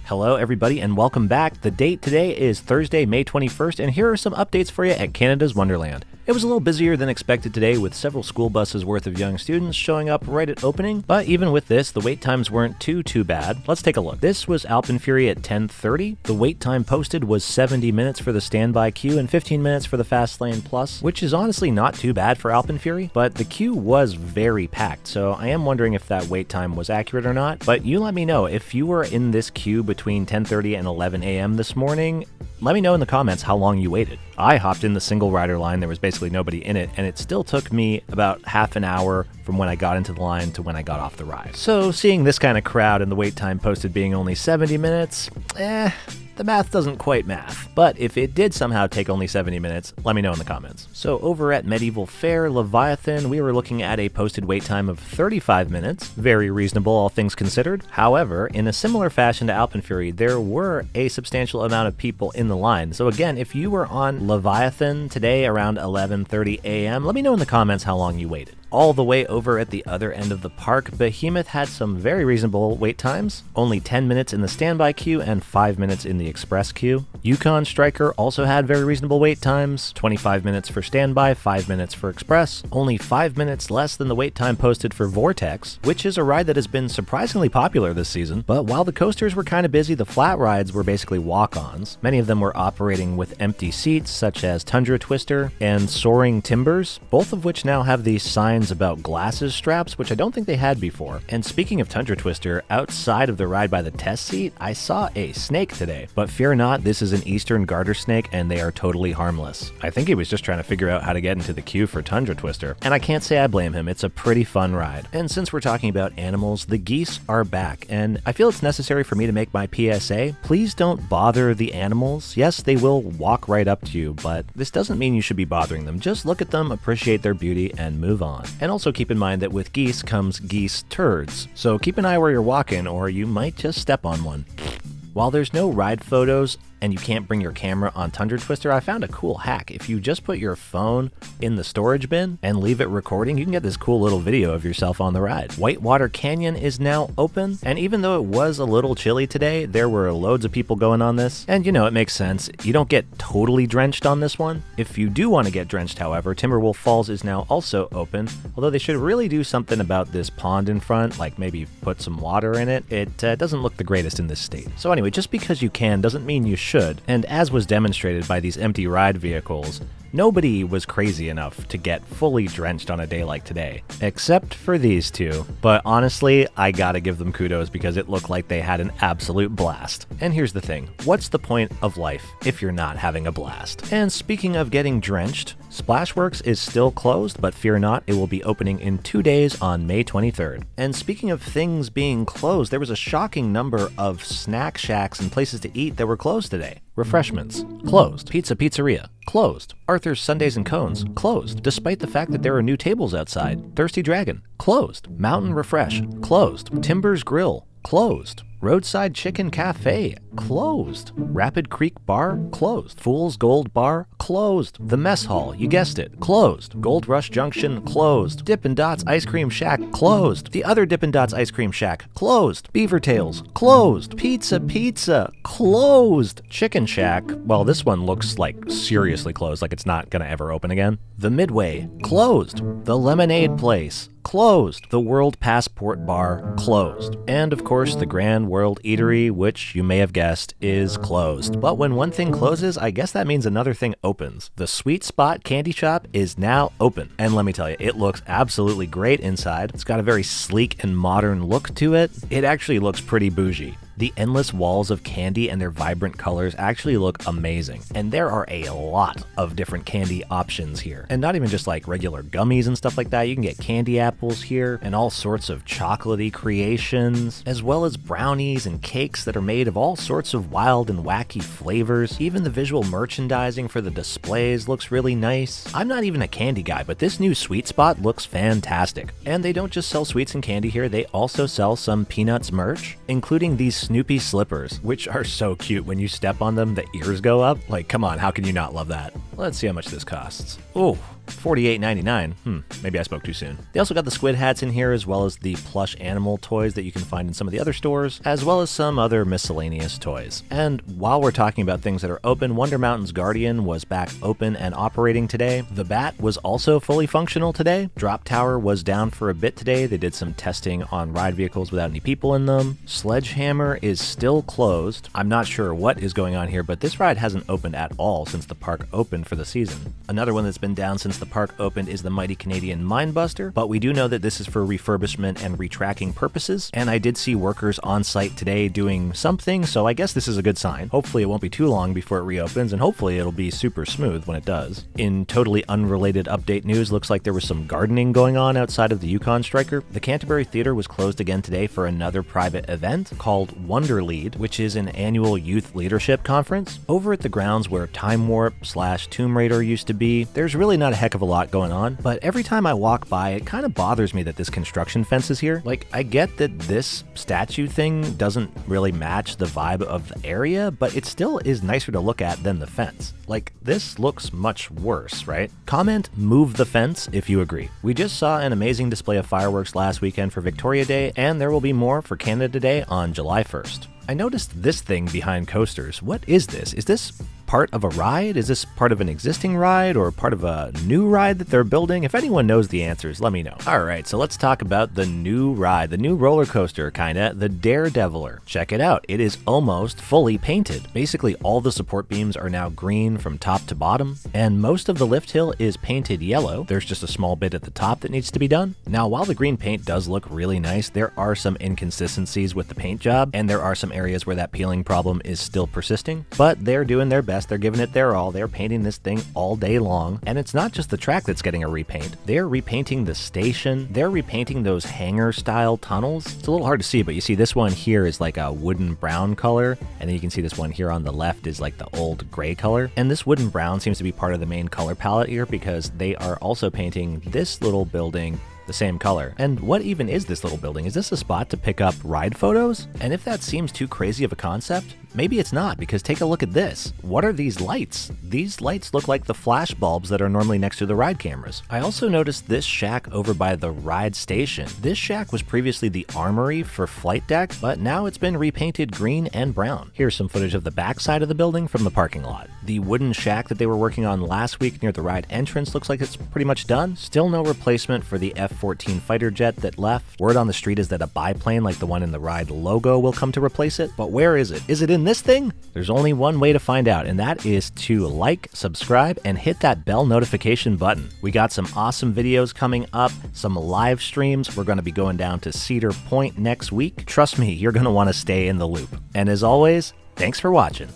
Hello everybody and welcome back. The date today is Thursday, May 21st, and here are some updates for you at Canada's Wonderland. It was a little busier than expected today with several school buses worth of young students showing up right at opening, but even with this, the wait times weren't too bad. Let's take a look. This was Alpenfury at 10:30. The wait time posted was 70 minutes for the standby queue and 15 minutes for the Fast Lane Plus, which is honestly not too bad for Alpenfury, but the queue was very packed, so I am wondering if that wait time was accurate or not. But you let me know if you were in this queue between 10:30 and 11 a.m. this morning. Let me know in the comments how long you waited. I hopped in the single rider line. There was basically nobody in it, and it still took me about half an hour from when I got into the line to when I got off the ride. So seeing this kind of crowd and the wait time posted being only 70 minutes, the math doesn't quite math. But if it did somehow take only 70 minutes, let me know in the comments. So over at Medieval Fair Leviathan, we were looking at a posted wait time of 35 minutes. Very reasonable, all things considered. However, in a similar fashion to Alpenfury, there were a substantial amount of people in the line. So again, if you were on Leviathan today around 11:30 a.m., let me know in the comments how long you waited. All the way over at the other end of the park, Behemoth had some very reasonable wait times. Only 10 minutes in the standby queue and 5 minutes in the express queue. Yukon Striker also had very reasonable wait times. 25 minutes for standby, 5 minutes for express. Only 5 minutes less than the wait time posted for Vortex, which is a ride that has been surprisingly popular this season. But while the coasters were kind of busy, the flat rides were basically walk-ons. Many of them were operating with empty seats, such as Tundra Twister and Soaring Timbers, both of which now have these signs about glasses straps, which I don't think they had before. And speaking of Tundra Twister, outside of the ride by the test seat, I saw a snake today. But fear not, this is an eastern garter snake and they are totally harmless. I think he was just trying to figure out how to get into the queue for Tundra Twister, and I can't say I blame him. It's a pretty fun ride. And since we're talking about animals, the geese are back, and I feel it's necessary for me to make my PSA. Please don't bother the animals. Yes, they will walk right up to you, but this doesn't mean you should be bothering them. Just look at them, appreciate their beauty, and move on. And also keep in mind that with geese comes geese turds, so keep an eye where you're walking or you might just step on one. While there's no ride photos and you can't bring your camera on Tundra Twister, I found a cool hack. If you just put your phone in the storage bin and leave it recording, you can get this cool little video of yourself on the ride. Whitewater Canyon is now open, and even though it was a little chilly today, there were loads of people going on this. And you know, it makes sense. You don't get totally drenched on this one. If you do want to get drenched, however, Timberwolf Falls is now also open, although they should really do something about this pond in front, like maybe put some water in it. It doesn't look the greatest in this state. So anyway, just because you can doesn't mean you should, and as was demonstrated by these empty ride vehicles, nobody was crazy enough to get fully drenched on a day like today, except for these two. But honestly, I gotta give them kudos because it looked like they had an absolute blast. And here's the thing, what's the point of life if you're not having a blast? And speaking of getting drenched, Splashworks is still closed, but fear not, it will be opening in 2 days on May 23rd. And speaking of things being closed, there was a shocking number of snack shacks and places to eat that were closed today. Refreshments, closed. Pizzeria, closed. Arthur's Sundaes and Cones, closed, despite the fact that there are new tables outside. Thirsty Dragon, closed. Mountain Refresh, closed. Timbers Grill, closed. Roadside Chicken Cafe, closed. Rapid Creek Bar, closed. Fool's Gold Bar, closed. The Mess Hall, you guessed it, closed. Gold Rush Junction, closed. Dippin' Dots Ice Cream Shack, closed. The other Dippin' Dots Ice Cream Shack, closed. Beaver Tails, closed. Pizza, closed. Chicken Shack, well, this one looks like seriously closed, like it's not gonna ever open again. The Midway, closed. The Lemonade Place, closed. The World Passport Bar, closed. And of course, the Grand World Eatery, which you may have guessed, is closed. But when one thing closes, I guess that means another thing opens. The Sweet Spot Candy Shop is now open. And let me tell you, it looks absolutely great inside. It's got a very sleek and modern look to it. It actually looks pretty bougie. The endless walls of candy and their vibrant colors actually look amazing. And there are a lot of different candy options here. And not even just like regular gummies and stuff like that. You can get candy apples here and all sorts of chocolatey creations, as well as brownies and cakes that are made of all sorts of wild and wacky flavors. Even the visual merchandising for the displays looks really nice. I'm not even a candy guy, but this new Sweet Spot looks fantastic. And they don't just sell sweets and candy here, they also sell some Peanuts merch, including these Snoopy slippers, which are so cute. When you step on them, the ears go up. Like, come on, how can you not love that? Let's see how much this costs. Oh, $48.99. Maybe I spoke too soon. They also got the squid hats in here, as well as the plush animal toys that you can find in some of the other stores, as well as some other miscellaneous toys. And while we're talking about things that are open, Wonder Mountain's Guardian was back open and operating today. The Bat was also fully functional today. Drop Tower was down for a bit today. They did some testing on ride vehicles without any people in them. Sledgehammer is still closed. I'm not sure what is going on here, but this ride hasn't opened at all since the park opened for the season. Another one that's been down since the park opened is the Mighty Canadian Mindbuster, but we do know that this is for refurbishment and retracking purposes, and I did see workers on site today doing something, so I guess this is a good sign. Hopefully it won't be too long before it reopens, and hopefully it'll be super smooth when it does. In totally unrelated update news, looks like there was some gardening going on outside of the Yukon Striker. The Canterbury Theatre was closed again today for another private event called Wonderland, which is an annual youth leadership conference. Over at the grounds where Time Warp / Tomb Raider used to be, there's really not a heck of a lot going on, but every time I walk by, it kind of bothers me that this construction fence is here. Like, I get that this statue thing doesn't really match the vibe of the area, but it still is nicer to look at than the fence. Like, this looks much worse, right? Comment move the fence if you agree. We just saw an amazing display of fireworks last weekend for Victoria Day, and there will be more for Canada Day on July 1st. I noticed this thing behind coasters. What is this? Is this part of a ride? Is this part of an existing ride or part of a new ride that they're building? If anyone knows the answers, let me know. Alright, so let's talk about the new ride, the new roller coaster kinda, the DareDeviler. Check it out, it is almost fully painted. Basically all the support beams are now green from top to bottom, and most of the lift hill is painted yellow. There's just a small bit at the top that needs to be done. Now while the green paint does look really nice, there are some inconsistencies with the paint job, and there are some areas where that peeling problem is still persisting, but they're doing their best. They're giving it their all. They're painting this thing all day long. And it's not just the track that's getting a repaint. They're repainting the station. They're repainting those hangar style tunnels. It's a little hard to see, but you see this one here is like a wooden brown color. And then you can see this one here on the left is like the old gray color. And this wooden brown seems to be part of the main color palette here because they are also painting this little building the same color. And what even is this little building? Is this a spot to pick up ride photos? And if that seems too crazy of a concept, maybe it's not, because take a look at this. What are these lights? These lights look like the flash bulbs that are normally next to the ride cameras. I also noticed this shack over by the ride station. This shack was previously the armory for Flight Deck, but now it's been repainted green and brown. Here's some footage of the back side of the building from the parking lot. The wooden shack that they were working on last week near the ride entrance looks like it's pretty much done. Still no replacement for the F-14 fighter jet that left. Word on the street is that a biplane like the one in the ride logo will come to replace it, but where is it? Is it in this thing? There's only one way to find out, and that is to like, subscribe, and hit that bell notification button. We got some awesome videos coming up, some live streams. We're going to be going down to Cedar Point next week. Trust me, you're going to want to stay in the loop. And as always, thanks for watching.